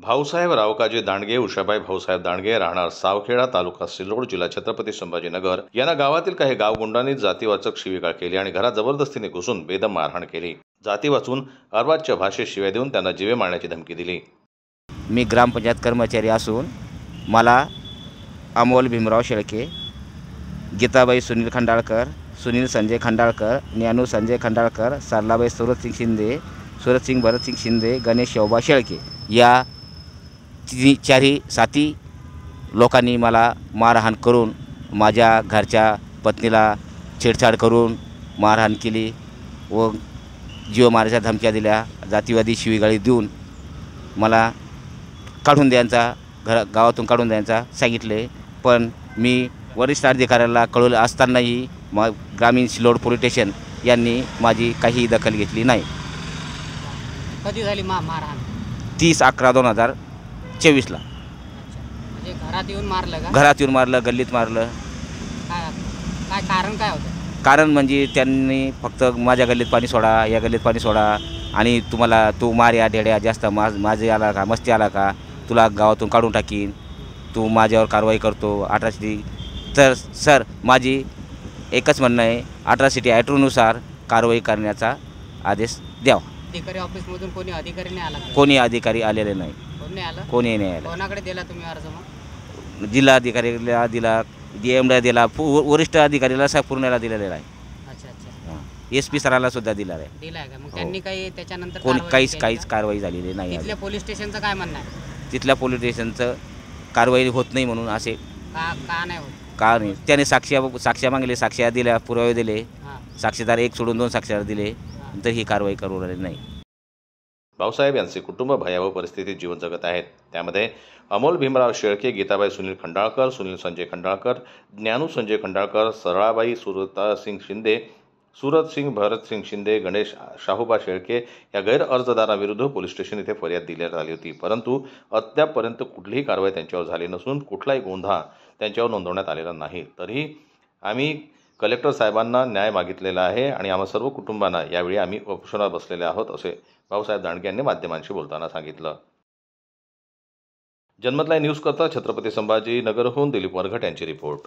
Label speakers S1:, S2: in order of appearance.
S1: भाऊसाहेब रावकाजी दांडगे, उषाबाई भाऊसाहेब दांडगे, राहणार सावखेडा, तालुका सिल्लोड, जिल्हा छत्रपती संभाजीनगर यांना गावातील काही गावगुंडांनी जातीवाचक शिवीगाळ केली आणि घरात जबरदस्तीने घुसून बेदम मारहाण केली। जाती वाचून अर्वाच्य भाषेत शिव्या देऊन त्यांना जीवे मारण्याची धमकी दिली।
S2: मी ग्रामपंचायत कर्मचारी असून मला अमोल भीमराव शेळके, गीताबाई सुनील खंडाळकर, सुनील संजय खंडाळकर, ज्ञानू संजय खंडाळकर, सरलाबाई सूरजसिंग शिंदे, सूरजसिंग भरतसिंग शिंदे, गणेश शोभा शेळके या चारही साथी लोकांनी मला मारहाण करून माझ्या घरच्या पत्नीला छेडछाड करून मारहाण केली व जीव मारायच्या धमक्या दिल्या। जातीवादी शिवीगाळी देऊन मला काढून द्यायचा, गावातून काढून द्यायचा सांगितले। पण मी वरिष्ठ अधिकाऱ्याला कळवलं असतानाही ग्रामीण सिल्लोड पोलीस स्टेशन यांनी माझी काही दखल घेतली नाही।
S3: कधी झाली मारहाण?
S2: 30/11/2024 ला।
S3: म्हणजे घरात येऊन मारलं का?
S2: घरात येऊन मारलं, गल्लीत मारलं।
S3: काय कारण काय होतं?
S2: कारण म्हणजे त्यांनी फक्त माझ्या गल्लीत पाणी सोडा, या गल्लीत पाणी सोडा आणि तुम्हाला तू मार या ढेड्या जास्त माझे आला का, मस्ती आला का, तुला गावातून काढून टाकीन, तू माझ्यावर कारवाई करतो अट्रॉसिटी। तर सर माझी एकच म्हणणं आहे, अट्रॉसिटी ॲक्टनुसार कारवाई करण्याचा आदेश द्यावा।
S3: अधिकारी ऑफिसमधून कोणी अधिकारी नाही आला?
S2: कोणी अधिकारी आलेले नाही।
S3: कोण नाही आलं?
S2: कोणी नाही आलं।
S3: कोणाकडे दिला तुम्ही अर्ज? मग
S2: जिल्हाधिकारीला दिला, DMला दिला, वरिष्ठ अधिकारीला पूर्णला दिलेला आहे।
S3: अच्छा अच्छा,
S2: SP सराला सुद्धा दिला आहे।
S3: दिला आहे का? मग त्यांनी काही त्याच्यानंतर
S2: कोणी काहीच कारवाई झालेली नाही।
S3: तिथल्या पोलीस स्टेशनचं काय म्हणणं आहे?
S2: तिथल्या पोलीस स्टेशनचं कारवाई होत नाही म्हणून असे
S3: का नाही होत?
S2: का नाही, त्याने साक्ष्या मागले, साक्ष्या दिल्या, पुरावे दिले,
S3: हां
S2: साक्षीदार एक सोडून 2 साक्षीदार दिले, तर ही कारवाई करू राहिली नाही।
S1: भाऊसाहेब यांचे कुटुंब भयावह परिस्थितीत जीवन जगत आहेत। त्यामध्ये अमोल भीमराव शेळके, गीताबाई सुनील खंडाळकर, सुनील संजय खंडाळकर, ज्ञानू संजय खंडाळकर, सरळाबाई सूरजसिंग शिंदे, सूरजसिंग भरतसिंग शिंदे, गणेश शाहूबा शेळके या गैर अर्जदारांविरुद्ध पोलीस स्टेशन येथे फरियाद देण्यात आली होती। परंतु अद्यापपर्यंत कुठलीही कारवाई त्यांच्यावर झाली नसून कुठलाही गुन्हा त्यांच्यावर नोंदवण्यात आलेला नाही। तरीही आम्ही कलेक्टर साहेबांना न्याय मागितलेला आहे आणि आम्हा सर्व कुटुंबांना यावेळी आम्ही उपोषणात बसलेले आहोत, असे भाऊसाहेब दांडगे यांनी माध्यमांशी बोलताना सांगितलं। जनमत लाईव्ह न्यूज करता छत्रपती संभाजीनगरहून दिलीप वरघट यांची रिपोर्ट।